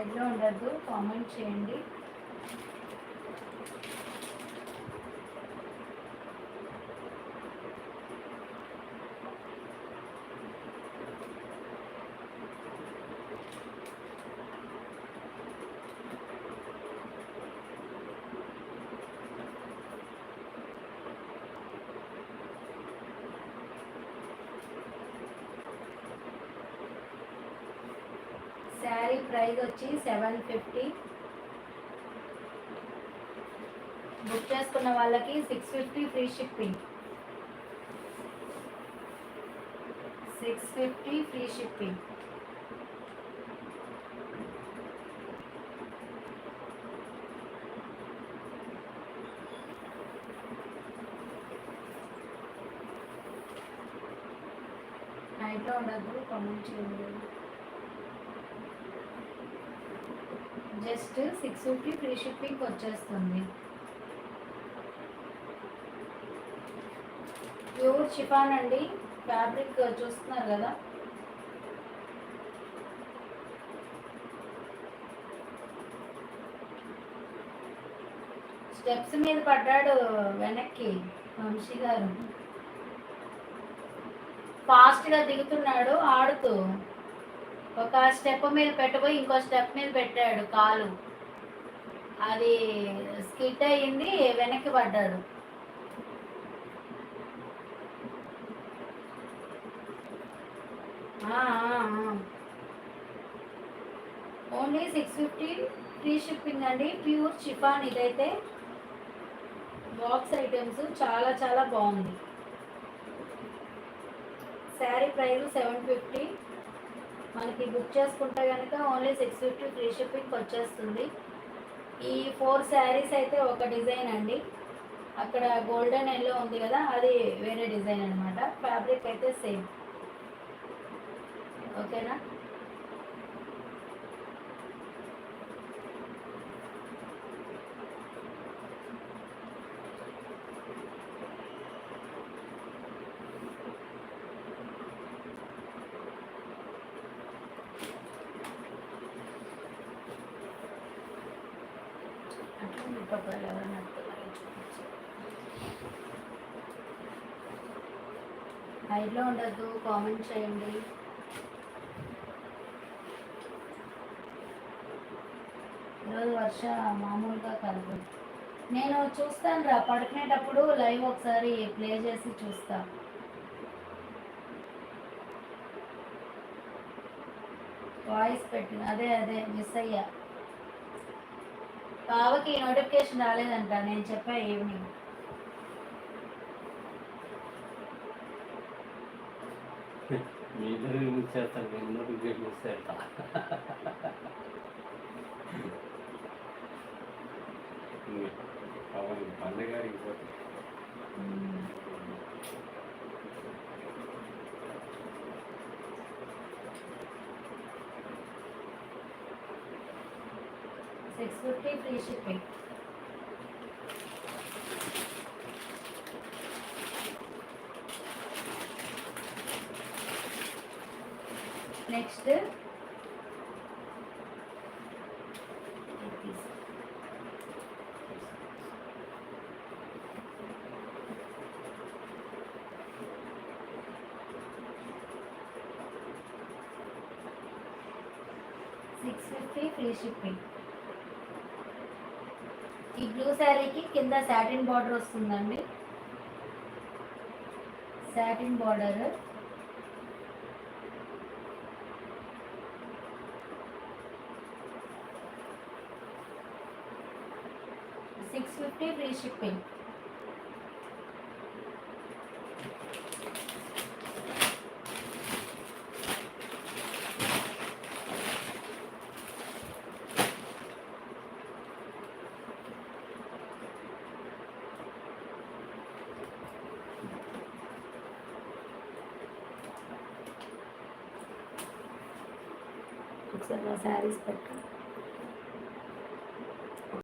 సైడ్లో ఉండద్దు, కామెంట్ చేయండి. శారీ ప్రైస్ వచ్చి 750. బుక్ చేసుకున్న వాళ్ళకి 650 ఫ్రీ షిప్పింగ్. 650 free shipping. నైట్లో ఉండదు, కామెంట్ చేయండి. జస్ట్ 650 ఫ్రీ షిప్పింగ్ వచ్చేస్తుంది. ప్యూర్ షిఫాన్ అండి, ఫ్యాబ్రిక్ చూస్తున్నారు కదా. స్టెప్స్ మీద పడ్డాడు వెనక్కి వంశీ గారు. ఫాస్ట్గా దిగుతున్నాడు ఆడుతూ. ఒక స్టెప్ మీద పెట్టబోయి ఇంకో స్టెప్ మీద పెట్టాడు కాలు. అది స్కిడ్ అయ్యింది, వెనక్కి పడ్డాడు. ఓన్లీ 650 ఫ్రీ షిప్పింగ్ అండి. ప్యూర్ షిఫాన్ ఇదైతే. బాక్స్ ఐటమ్స్ చాలా చాలా బాగుంది. శారీ ప్రైస్ 750. మనకి బుక్ చేసుకుంటే కనుక ఓన్లీ 650 ఫ్రీ షిప్పింగ్ వచ్చేస్తుంది. ఈ 4 శారీస్ అయితే ఒక డిజైన్ అండి. అక్కడ గోల్డెన్ ఎల్లో ఉంది కదా, అది వేరే డిజైన్ అనమాట. ఫ్యాబ్రిక్ అయితే సేమ్. ఓకేనా. హైట్లో ఉండద్దు, కామెంట్ చేయండి. ఈరోజు వర్ష మామూలుగా కలదు. నేను చూస్తాను రా, పడుకునేటప్పుడు లైవ్ ఒకసారి ప్లే చేసి చూస్తా. వాయిస్ పెట్టిన అదే మిస్ అయ్యా. బావకి నోటిఫికేషన్ రాలేదంట, నేను చెప్పా ఈవినింగ్. పండగారికి పోతే 650 free shipping. Next 650 free shipping. ఈ బ్లూ శారీకి కింద సాటిన్ బార్డర్ వస్తుందండి. Satin border. $650 free shipping. ఒకసారి శారీస్ పెట్టు.